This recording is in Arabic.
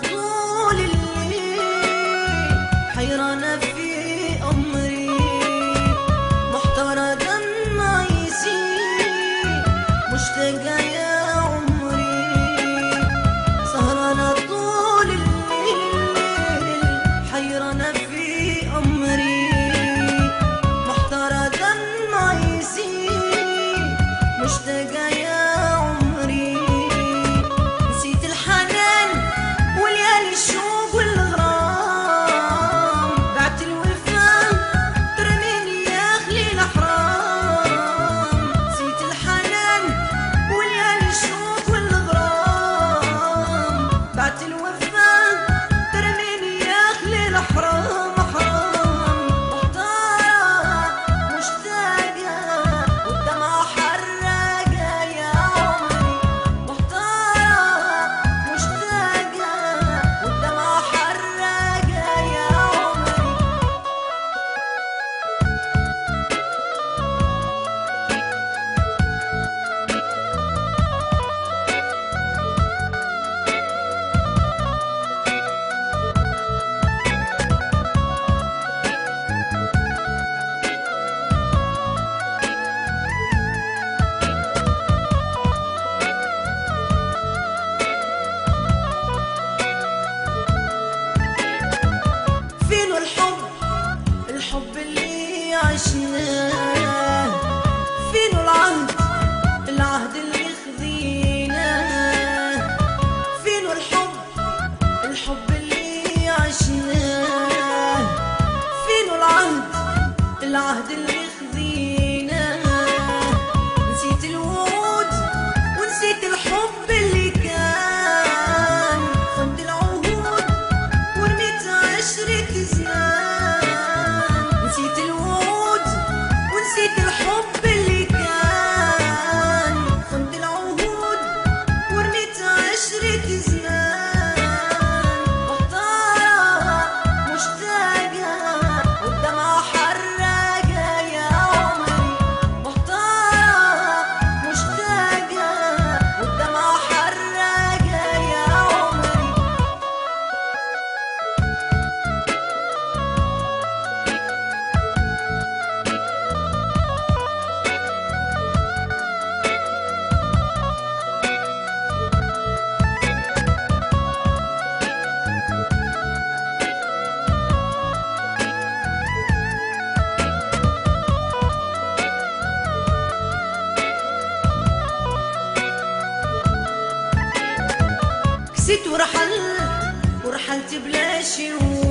طول الليل حيرانة في أمري، محتارة دمع يسيل مشتاقة يا عمري، سهرانة طول الليل حيرانة في أمري، محتارة دمع يسيل مشتاقة يا عمري، نسيت الحنان وليالي الشوق والغرام، بعت الوفا ترميني يا خليل حرام، نسيت الحنان وليالي الشوق والغرام، بعت الوفا ترميني يا خليل حرام حرام، محتارة مشتاقة والدمع حراقة يا عمري، محتارة مشتاقة والدمع حراقة يا عمري. فينو الحب اللي عشناه، فينو العهد اللي خذيناه، فينو الحب اللي عشناه، فينو العهد اللي خذيناه، نسيت الوعود ونسيت الحب اللي كان، خنت العهود ورميت عشرة زمان، نسيت الوعود ونسيت الحب اللي كان، خنت العهود ورميت عشرة زمان، محتارة مشتاقة والدمع حراقة يا عمري، محتارة مشتاقة والدمع حراقة يا عمري. كسيت ورحلت بلا شروق،